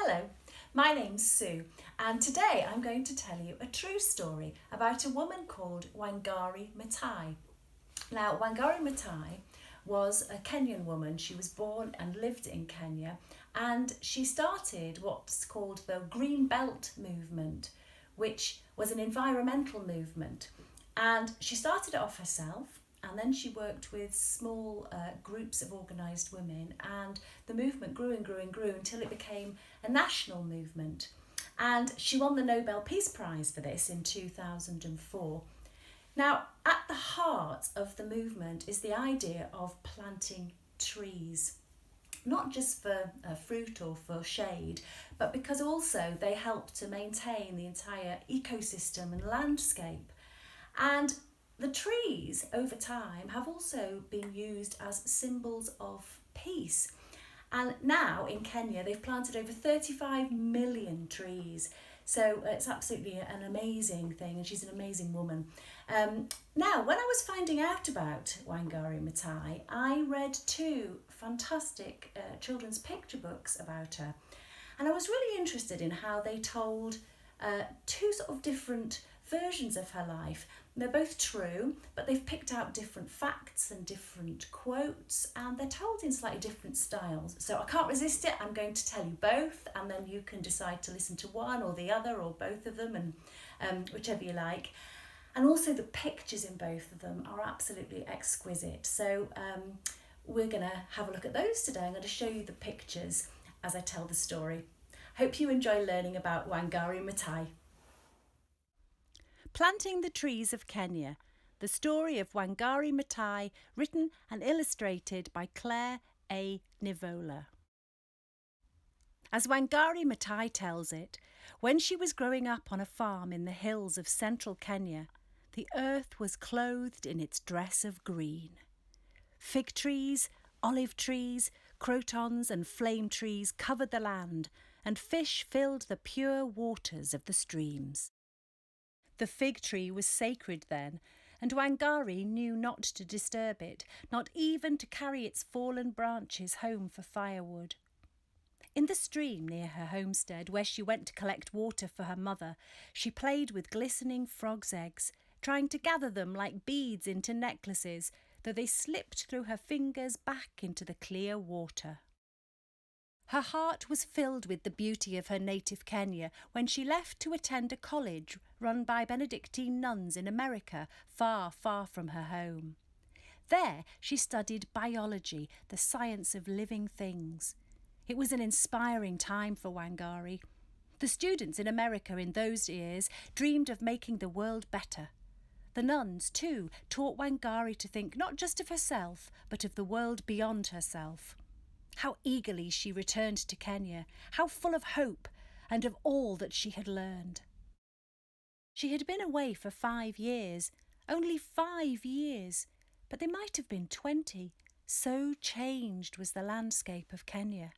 Hello, my name's Sue, and today I'm going to tell you a true story about a woman called Wangari Maathai. Now, Wangari Maathai was a Kenyan woman. She was born and lived in Kenya, and she started what's called the Green Belt movement, which was an environmental movement. And she started it off herself, and then she worked with small groups of organised women, and the movement grew and grew and grew until it became a national movement. And she won the Nobel Peace Prize for this in 2004. Now, at the heart of the movement is the idea of planting trees, not just for fruit or for shade, but because also they help to maintain the entire ecosystem and landscape. And the trees over time have also been used as symbols of peace. And now in Kenya, they've planted over 35 million trees. So it's absolutely an amazing thing, and she's an amazing woman. Now, when I was finding out about Wangari Maathai, I read two fantastic children's picture books about her. And I was really interested in how they told two sort of different versions of her life. They're both true, but they've picked out different facts and different quotes, and they're told in slightly different styles. So I can't resist it. I'm going to tell you both, and then you can decide to listen to one or the other or both of them, and whichever you like. And also the pictures in both of them are absolutely exquisite. So we're going to have a look at those today. I'm going to show you the pictures as I tell the story. Hope you enjoy learning about Wangari Maathai. Planting the Trees of Kenya, the story of Wangari Maathai, written and illustrated by Claire A. Nivola. As Wangari Maathai tells it, when she was growing up on a farm in the hills of central Kenya, the earth was clothed in its dress of green. Fig trees, olive trees, crotons and flame trees covered the land, and fish filled the pure waters of the streams. The fig tree was sacred then, and Wangari knew not to disturb it, not even to carry its fallen branches home for firewood. In the stream near her homestead, where she went to collect water for her mother, she played with glistening frogs' eggs, trying to gather them like beads into necklaces, though they slipped through her fingers back into the clear water. Her heart was filled with the beauty of her native Kenya when she left to attend a college run by Benedictine nuns in America, far, far from her home. There she studied biology, the science of living things. It was an inspiring time for Wangari. The students in America in those years dreamed of making the world better. The nuns, too, taught Wangari to think not just of herself, but of the world beyond herself. How eagerly she returned to Kenya, how full of hope and of all that she had learned. She had been away for 5 years, only 5 years, but they might have been 20, so changed was the landscape of Kenya.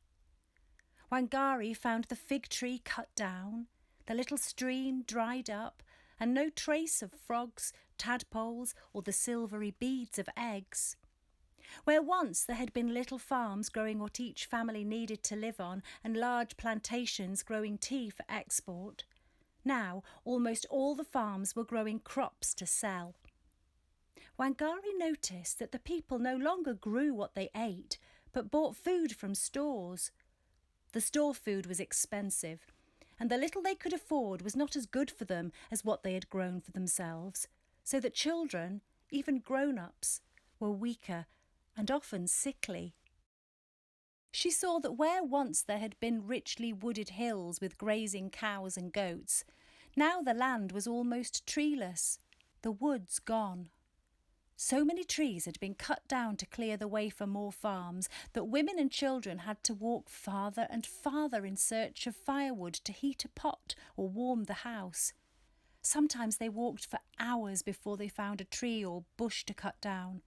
Wangari found the fig tree cut down, the little stream dried up, and no trace of frogs, tadpoles, or the silvery beads of eggs. Where once there had been little farms growing what each family needed to live on and large plantations growing tea for export, now almost all the farms were growing crops to sell. Wangari noticed that the people no longer grew what they ate, but bought food from stores. The store food was expensive, and the little they could afford was not as good for them as what they had grown for themselves, so that children, even grown-ups, were weaker and often sickly. She saw that where once there had been richly wooded hills with grazing cows and goats, now the land was almost treeless, the woods gone. So many trees had been cut down to clear the way for more farms that women and children had to walk farther and farther in search of firewood to heat a pot or warm the house. Sometimes they walked for hours before they found a tree or bush to cut down.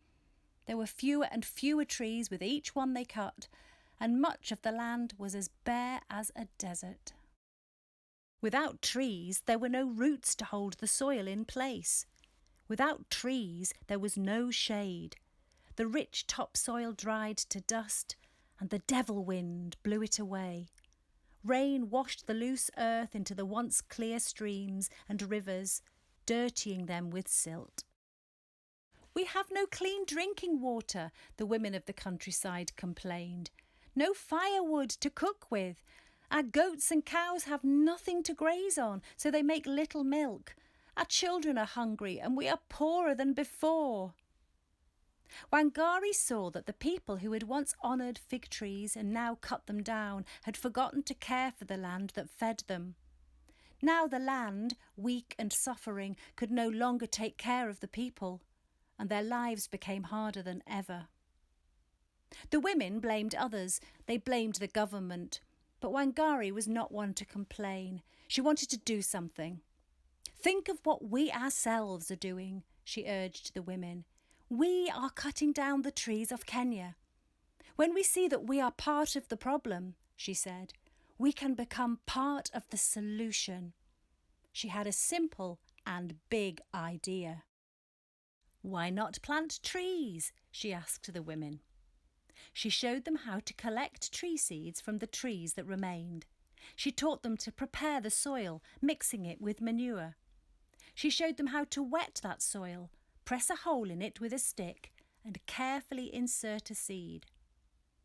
There were fewer and fewer trees with each one they cut, and much of the land was as bare as a desert. Without trees, there were no roots to hold the soil in place. Without trees, there was no shade. The rich topsoil dried to dust, and the devil wind blew it away. Rain washed the loose earth into the once clear streams and rivers, dirtying them with silt. "We have no clean drinking water," the women of the countryside complained. "No firewood to cook with. Our goats and cows have nothing to graze on, so they make little milk. Our children are hungry and we are poorer than before." Wangari saw that the people who had once honoured fig trees and now cut them down had forgotten to care for the land that fed them. Now the land, weak and suffering, could no longer take care of the people, and their lives became harder than ever. The women blamed others. They blamed the government. But Wangari was not one to complain. She wanted to do something. "Think of what we ourselves are doing," she urged the women. "We are cutting down the trees of Kenya. When we see that we are part of the problem," she said, "we can become part of the solution." She had a simple and big idea. "Why not plant trees?" she asked the women. She showed them how to collect tree seeds from the trees that remained. She taught them to prepare the soil, mixing it with manure. She showed them how to wet that soil, press a hole in it with a stick, and carefully insert a seed.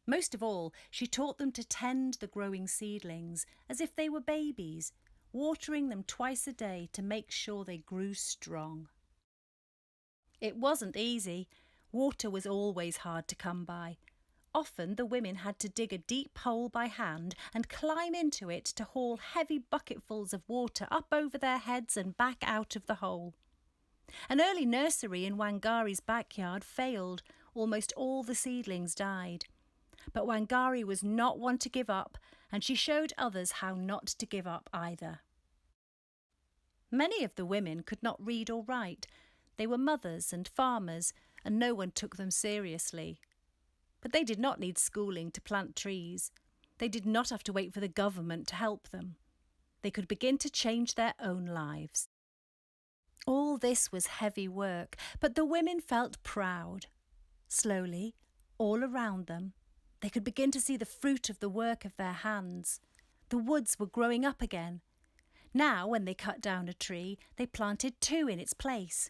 Most of all, she taught them to tend the growing seedlings as if they were babies, watering them twice a day to make sure they grew strong. It wasn't easy. Water was always hard to come by. Often the women had to dig a deep hole by hand and climb into it to haul heavy bucketfuls of water up over their heads and back out of the hole. An early nursery in Wangari's backyard failed. Almost all the seedlings died. But Wangari was not one to give up, and she showed others how not to give up either. Many of the women could not read or write. They were mothers and farmers, and no one took them seriously. But they did not need schooling to plant trees. They did not have to wait for the government to help them. They could begin to change their own lives. All this was heavy work, but the women felt proud. Slowly, all around them, they could begin to see the fruit of the work of their hands. The woods were growing up again. Now, when they cut down a tree, they planted two in its place.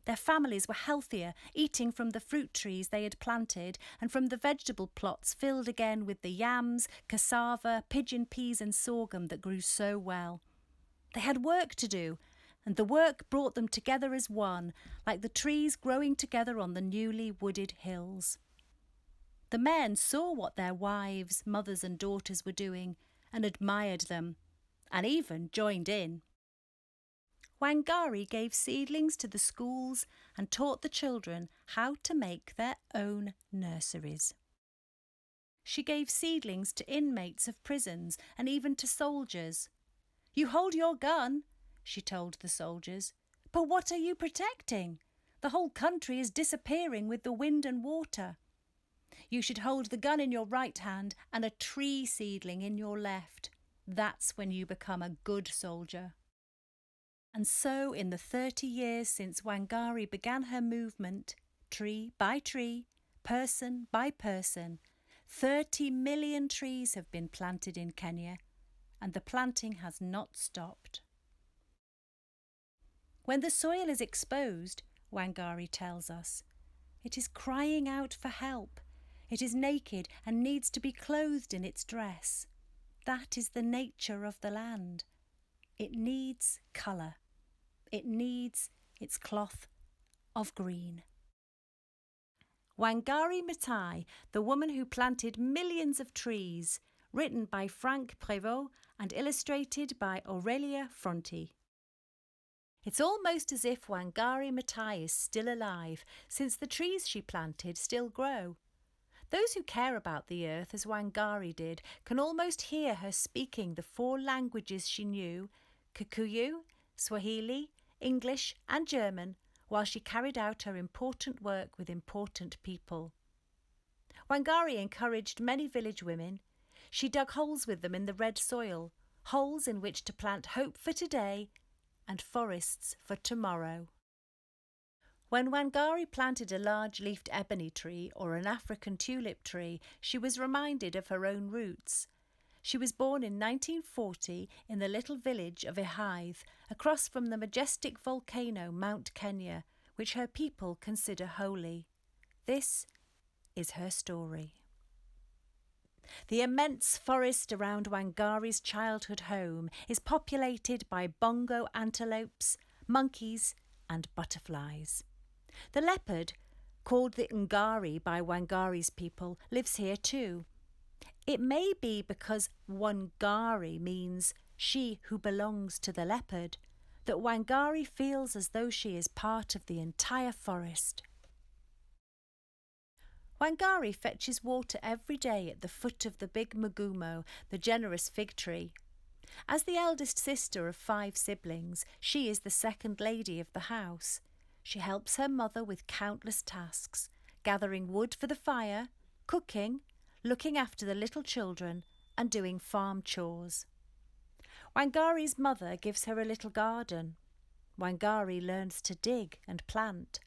Their families were healthier, eating from the fruit trees they had planted and from the vegetable plots filled again with the yams, cassava, pigeon peas and sorghum that grew so well. They had work to do, and the work brought them together as one, like the trees growing together on the newly wooded hills. The men saw what their wives, mothers and daughters were doing and admired them, and even joined in. Wangari gave seedlings to the schools and taught the children how to make their own nurseries. She gave seedlings to inmates of prisons and even to soldiers. "You hold your gun," she told the soldiers, "but what are you protecting? The whole country is disappearing with the wind and water. You should hold the gun in your right hand and a tree seedling in your left. That's when you become a good soldier." And so in the 30 years since Wangari began her movement, tree by tree, person by person, 30 million trees have been planted in Kenya, and the planting has not stopped. When the soil is exposed, Wangari tells us, it is crying out for help. It is naked and needs to be clothed in its dress. That is the nature of the land. It needs colour. It needs its cloth of green. Wangari Maathai, the woman who planted millions of trees, written by Franck Prevot and illustrated by Aurelia Fronti. It's almost as if Wangari Maathai is still alive, since the trees she planted still grow. Those who care about the earth as Wangari did can almost hear her speaking the 4 languages she knew, Kikuyu, Swahili, English and German, while she carried out her important work with important people. Wangari encouraged many village women. She dug holes with them in the red soil, holes in which to plant hope for today and forests for tomorrow. When Wangari planted a large-leafed ebony tree or an African tulip tree, she was reminded of her own roots. She was born in 1940 in the little village of Hythe, across from the majestic volcano Mount Kenya, which her people consider holy. This is her story. The immense forest around Wangari's childhood home is populated by bongo antelopes, monkeys and butterflies. The leopard, called the Ngari by Wangari's people, lives here too. It may be because Wangari means she who belongs to the leopard, that Wangari feels as though she is part of the entire forest. Wangari fetches water every day at the foot of the big Mugumo, the generous fig tree. As the eldest sister of 5 siblings, she is the second lady of the house. She helps her mother with countless tasks, gathering wood for the fire, cooking, looking after the little children and doing farm chores. Wangari's mother gives her a little garden. Wangari learns to dig and plant.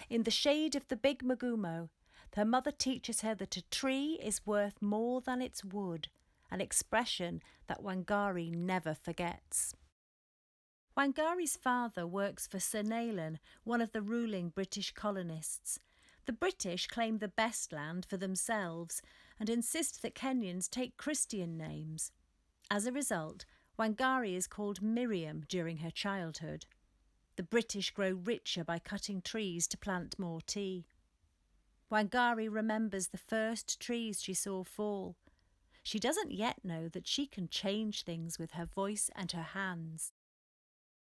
In the shade of the big Mugumo, her mother teaches her that a tree is worth more than its wood, an expression that Wangari never forgets. Wangari's father works for Sir Nayland, one of the ruling British colonists. The British claim the best land for themselves and insist that Kenyans take Christian names. As a result, Wangari is called Miriam during her childhood. The British grow richer by cutting trees to plant more tea. Wangari remembers the first trees she saw fall. She doesn't yet know that she can change things with her voice and her hands.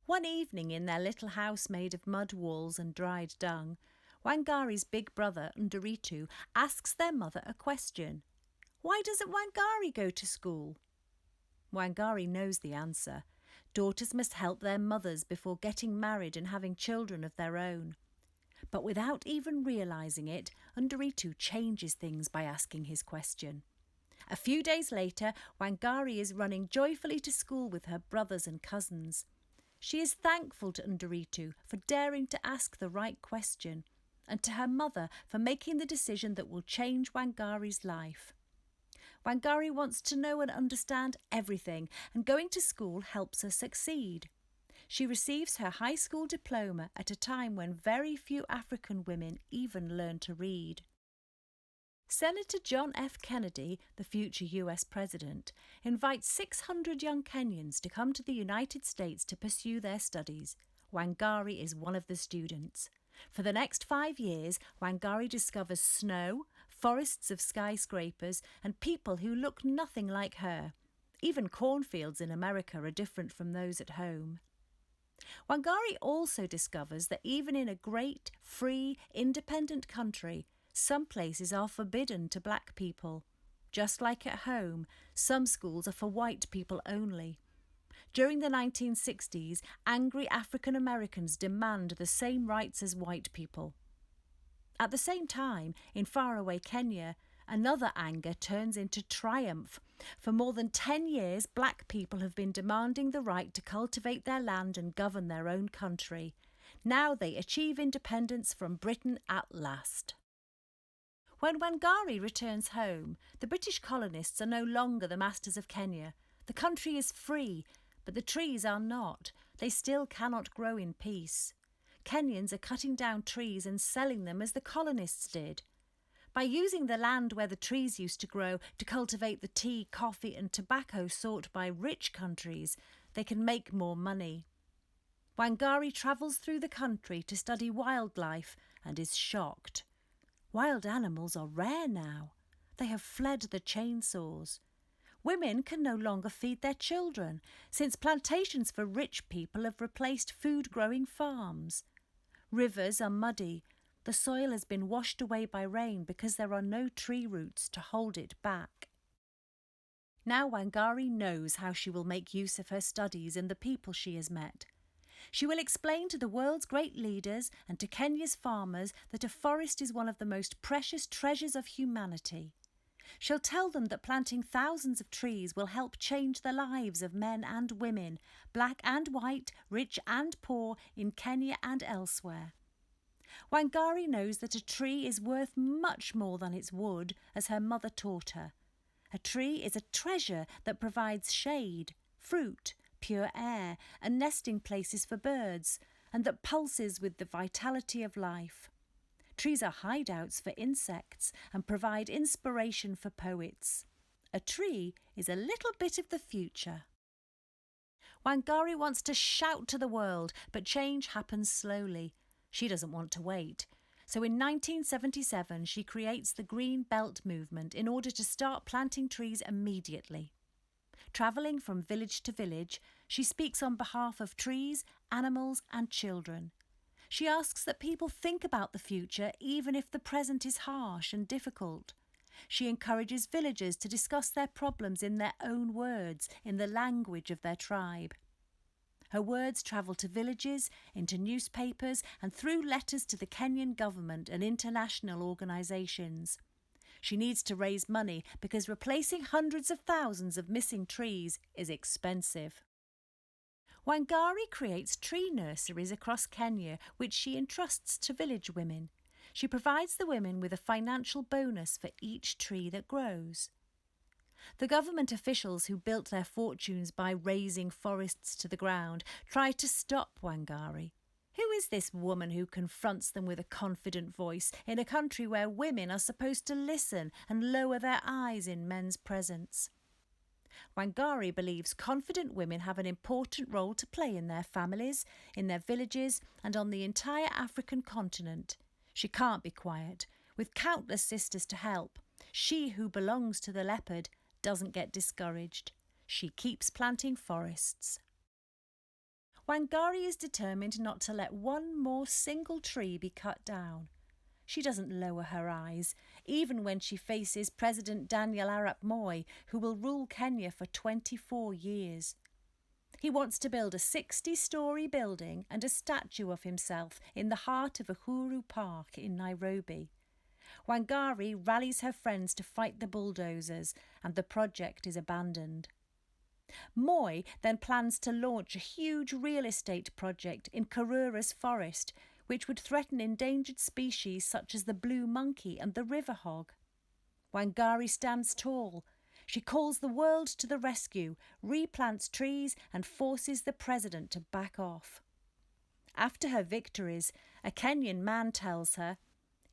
One evening in their little house made of mud walls and dried dung, Wangari's big brother, Nduritu, asks their mother a question. Why doesn't Wangari go to school? Wangari knows the answer. Daughters must help their mothers before getting married and having children of their own. But without even realising it, Nduritu changes things by asking his question. A few days later, Wangari is running joyfully to school with her brothers and cousins. She is thankful to Nduritu for daring to ask the right question, and to her mother for making the decision that will change Wangari's life. Wangari wants to know and understand everything, and going to school helps her succeed. She receives her high school diploma at a time when very few African women even learn to read. Senator John F. Kennedy, the future US President, invites 600 young Kenyans to come to the United States to pursue their studies. Wangari is one of the students. For the next 5 years, Wangari discovers snow, forests of skyscrapers, and people who look nothing like her. Even cornfields in America are different from those at home. Wangari also discovers that even in a great, free, independent country, some places are forbidden to black people. Just like at home, some schools are for white people only. During the 1960s, angry African Americans demand the same rights as white people. At the same time, in faraway Kenya, another anger turns into triumph. For more than 10 years, black people have been demanding the right to cultivate their land and govern their own country. Now they achieve independence from Britain at last. When Wangari returns home, the British colonists are no longer the masters of Kenya. The country is free, but the trees are not. They still cannot grow in peace. Kenyans are cutting down trees and selling them as the colonists did. By using the land where the trees used to grow to cultivate the tea, coffee and tobacco sought by rich countries, they can make more money. Wangari travels through the country to study wildlife and is shocked. Wild animals are rare now. They have fled the chainsaws. Women can no longer feed their children, since plantations for rich people have replaced food-growing farms. Rivers are muddy. The soil has been washed away by rain because there are no tree roots to hold it back. Now Wangari knows how she will make use of her studies and the people she has met. She will explain to the world's great leaders and to Kenya's farmers that a forest is one of the most precious treasures of humanity. She'll tell them that planting thousands of trees will help change the lives of men and women, black and white, rich and poor, in Kenya and elsewhere. Wangari knows that a tree is worth much more than its wood, as her mother taught her. A tree is a treasure that provides shade, fruit, pure air, and nesting places for birds, and that pulses with the vitality of life. Trees are hideouts for insects and provide inspiration for poets. A tree is a little bit of the future. Wangari wants to shout to the world, but change happens slowly. She doesn't want to wait. So in 1977, she creates the Green Belt movement in order to start planting trees immediately. Travelling from village to village, she speaks on behalf of trees, animals and children. She asks that people think about the future even if the present is harsh and difficult. She encourages villagers to discuss their problems in their own words, in the language of their tribe. Her words travel to villages, into newspapers and through letters to the Kenyan government and international organisations. She needs to raise money because replacing hundreds of thousands of missing trees is expensive. Wangari creates tree nurseries across Kenya, which she entrusts to village women. She provides the women with a financial bonus for each tree that grows. The government officials who built their fortunes by razing forests to the ground try to stop Wangari. Who is this woman who confronts them with a confident voice in a country where women are supposed to listen and lower their eyes in men's presence? Wangari believes confident women have an important role to play in their families, in their villages and on the entire African continent. She can't be quiet. With countless sisters to help, she who belongs to the leopard doesn't get discouraged. She keeps planting forests. Wangari is determined not to let one more single tree be cut down. She doesn't lower her eyes, even when she faces President Daniel Arap Moi, who will rule Kenya for 24 years. He wants to build a 60-storey building and a statue of himself in the heart of Uhuru Park in Nairobi. Wangari rallies her friends to fight the bulldozers, and the project is abandoned. Moi then plans to launch a huge real estate project in Karura's forest, which would threaten endangered species such as the blue monkey and the river hog. Wangari stands tall. She calls the world to the rescue, replants trees and forces the president to back off. After her victories, a Kenyan man tells her,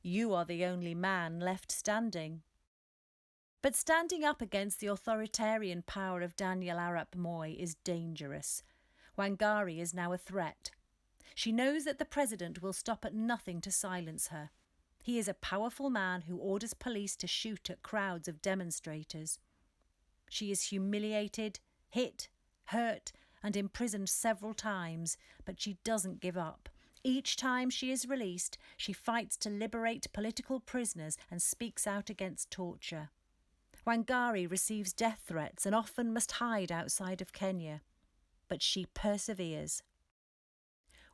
"You are the only man left standing." But standing up against the authoritarian power of Daniel Arap Moi is dangerous. Wangari is now a threat. She knows that the president will stop at nothing to silence her. He is a powerful man who orders police to shoot at crowds of demonstrators. She is humiliated, hit, hurt and imprisoned several times, but she doesn't give up. Each time she is released, she fights to liberate political prisoners and speaks out against torture. Wangari receives death threats and often must hide outside of Kenya, but she perseveres.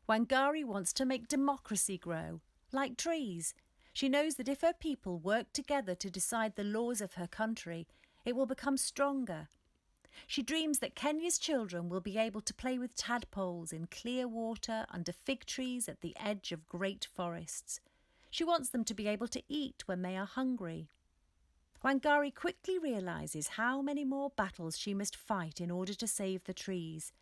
Wangari wants to make democracy grow, like trees. She knows that if her people work together to decide the laws of her country, it will become stronger. She dreams that Kenya's children will be able to play with tadpoles in clear water under fig trees at the edge of great forests. She wants them to be able to eat when they are hungry. Wangari quickly realises how many more battles she must fight in order to save the trees.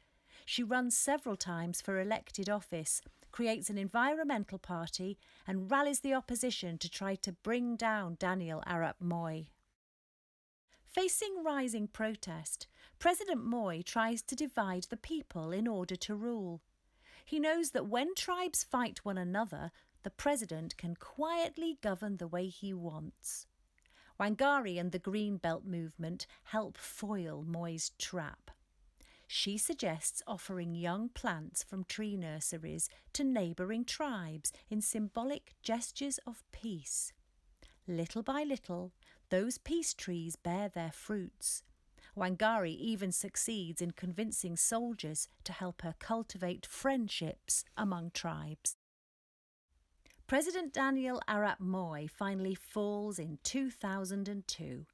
She runs several times for elected office, creates an environmental party and rallies the opposition to try to bring down Daniel Arap Moi. Facing rising protest, President Moi tries to divide the people in order to rule. He knows that when tribes fight one another, the president can quietly govern the way he wants. Wangari and the Green Belt movement help foil Moi's trap. She suggests offering young plants from tree nurseries to neighbouring tribes in symbolic gestures of peace. Little by little, those peace trees bear their fruits. Wangari even succeeds in convincing soldiers to help her cultivate friendships among tribes. President Daniel Arap Moi finally falls in 2002.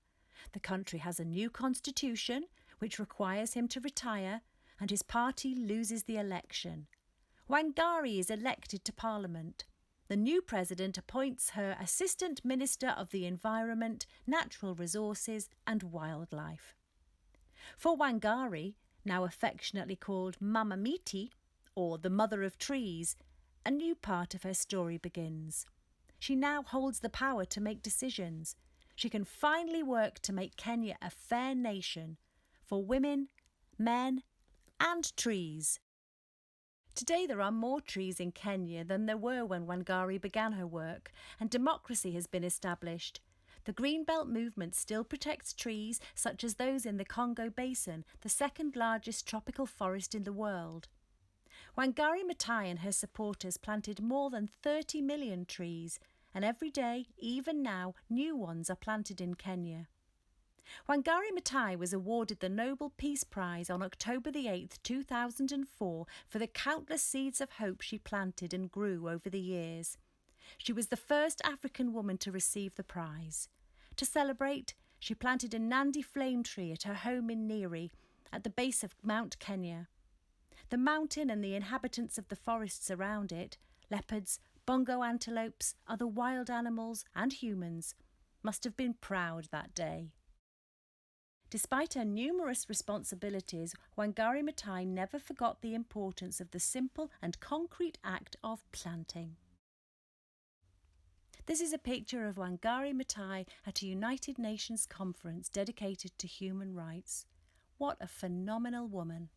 The country has a new constitution, which requires him to retire, and his party loses the election. Wangari is elected to Parliament. The new president appoints her Assistant Minister of the Environment, Natural Resources and Wildlife. For Wangari, now affectionately called Mama Miti, or the Mother of Trees, a new part of her story begins. She now holds the power to make decisions. She can finally work to make Kenya a fair nation for women, men and trees. Today there are more trees in Kenya than there were when Wangari began her work, and democracy has been established. The Greenbelt movement still protects trees such as those in the Congo Basin, the second largest tropical forest in the world. Wangari Maathai and her supporters planted more than 30 million trees, and every day, even now, new ones are planted in Kenya. Wangari Maathai was awarded the Nobel Peace Prize on October 8, 2004 for the countless seeds of hope she planted and grew over the years. She was the first African woman to receive the prize. To celebrate, she planted a Nandi flame tree at her home in Nyeri, at the base of Mount Kenya. The mountain and the inhabitants of the forests around it, leopards, bongo antelopes, other wild animals and humans, must have been proud that day. Despite her numerous responsibilities, Wangari Maathai never forgot the importance of the simple and concrete act of planting. This is a picture of Wangari Maathai at a United Nations conference dedicated to human rights. What a phenomenal woman!